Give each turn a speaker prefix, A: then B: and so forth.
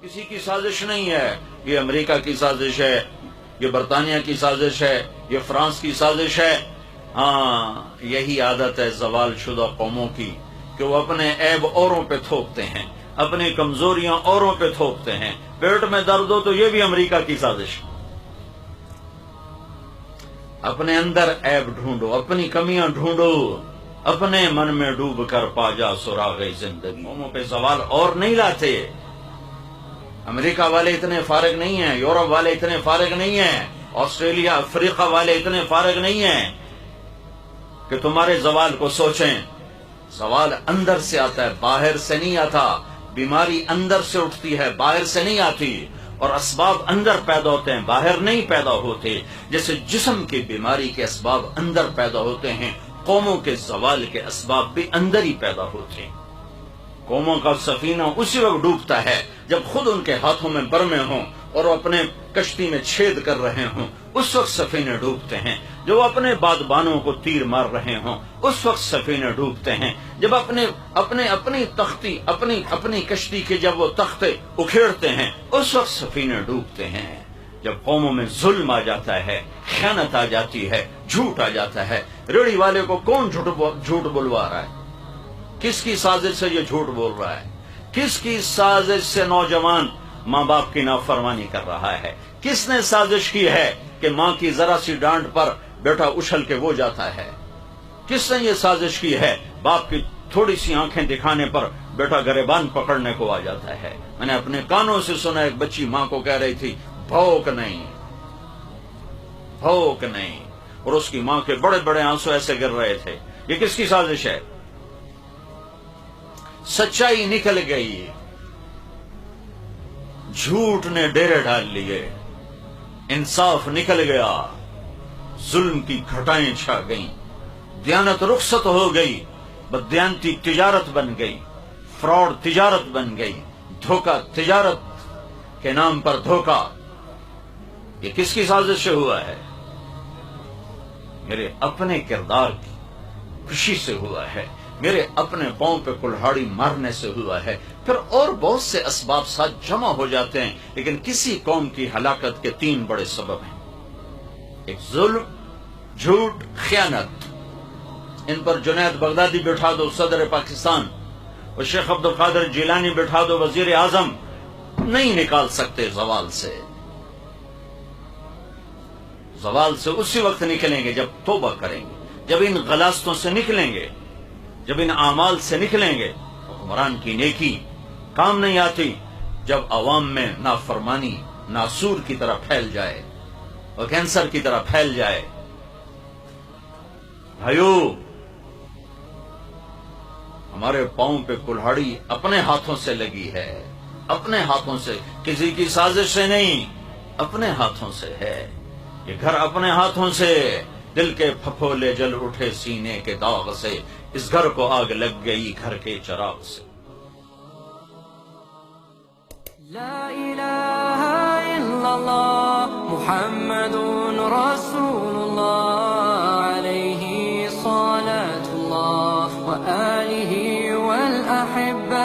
A: کسی کی سازش نہیں ہے، یہ امریکہ کی سازش ہے، یہ برطانیہ کی سازش ہے، یہ فرانس کی سازش ہے۔ ہاں، یہی عادت ہے زوال شدہ قوموں کی کہ وہ اپنے عیب اوروں پہ تھوپتے ہیں، اپنی کمزوریاں اوروں پہ تھوپتے ہیں۔ پیٹ میں درد ہو تو یہ بھی امریکہ کی سازش۔ اپنے اندر عیب ڈھونڈو، اپنی کمیاں ڈھونڈو، اپنے من میں ڈوب کر پا جا سراغ زندگی۔ قوموں پہ زوال اور نہیں لاتے۔ امریکہ والے اتنے فارغ نہیں ہیں، یورپ والے اتنے فارغ نہیں ہیں، آسٹریلیا افریقہ والے اتنے فارغ نہیں ہیں کہ تمہارے زوال کو سوچیں۔ زوال اندر سے آتا ہے، باہر سے نہیں آتا۔ بیماری اندر سے اٹھتی ہے، باہر سے نہیں آتی، اور اسباب اندر پیدا ہوتے ہیں، باہر نہیں پیدا ہوتے۔ جیسے جسم کی بیماری کے اسباب اندر پیدا ہوتے ہیں، قوموں کے زوال کے اسباب بھی اندر ہی پیدا ہوتے ہیں۔ قوموں کا سفینہ اسی وقت ڈوبتا ہے جب خود ان کے ہاتھوں میں برمے ہوں اور وہ اپنے کشتی میں چھید کر رہے ہوں، اس وقت سفینے ڈوبتے ہیں۔ جو اپنے بادبانوں کو تیر مار رہے ہوں، اس وقت سفینے ڈوبتے ہیں۔ جب اپنی کشتی کے جب وہ تختے اکھیڑتے ہیں، اس وقت سفینے ڈوبتے ہیں۔ جب قوموں میں ظلم آ جاتا ہے، خیانت آ جاتی ہے، جھوٹ آ جاتا ہے۔ ریڑھی والے کو کون جھوٹ بلوا رہا ہے؟ کس کی سازش سے یہ جھوٹ بول رہا ہے؟ کس کی سازش سے نوجوان ماں باپ کی نافرمانی کر رہا ہے؟ کس نے سازش کی ہے کہ ماں کی ذرا سی ڈانٹ پر بیٹا اچھل کے وہ جاتا ہے؟ کس نے یہ سازش کی ہے باپ کی تھوڑی سی آنکھیں دکھانے پر بیٹا گریبان پکڑنے کو آ جاتا ہے؟ میں نے اپنے کانوں سے سنا، ایک بچی ماں کو کہہ رہی تھی بھوک نہیں، بھوک نہیں، اور اس کی ماں کے بڑے بڑے آنسو ایسے گر رہے تھے۔ یہ کس کی سازش ہے؟ سچائی نکل گئی، جھوٹ نے ڈیرے ڈال لیے، انصاف نکل گیا، ظلم کی گھٹائیں چھا گئیں، دیانت رخصت ہو گئی، بددیانتی تجارت بن گئی، فراڈ تجارت بن گئی، دھوکہ تجارت کے نام پر دھوکہ۔ یہ کس کی سازش سے ہوا ہے؟ میرے اپنے کردار کی خوشی سے ہوا ہے، میرے اپنے پاؤں پہ کلہاڑی مارنے سے ہوا ہے۔ پھر اور بہت سے اسباب ساتھ جمع ہو جاتے ہیں، لیکن کسی قوم کی ہلاکت کے 3 بڑے سبب ہیں۔ ایک ظلم، جھوٹ، خیانت۔ ان پر جنید بغدادی بٹھا دو صدر پاکستان، اور شیخ عبد القادر جیلانی بٹھا دو وزیر اعظم، نہیں نکال سکتے زوال سے۔ زوال سے اسی وقت نکلیں گے جب توبہ کریں گے، جب ان غلاستوں سے نکلیں گے، جب ان اعمال سے نکلیں گے۔ حکمران کی نیکی کام نہیں آتی جب عوام میں نافرمانی ناسور کی طرح پھیل جائے اور کینسر کی طرح پھیل جائے۔ بھائیو، ہمارے پاؤں پہ کلہاڑی اپنے ہاتھوں سے لگی ہے، اپنے ہاتھوں سے، کسی کی سازش سے نہیں، اپنے ہاتھوں سے ہے۔ یہ گھر اپنے ہاتھوں سے، دل کے پھپھولے جل اٹھے سینے کے داغ سے، اس گھر کو آگ لگ گئی گھر کے چراغ سے۔
B: لا الہ الا اللہ محمد رسول اللہ علیہ صلاة اللہ وآلہ والأحبہ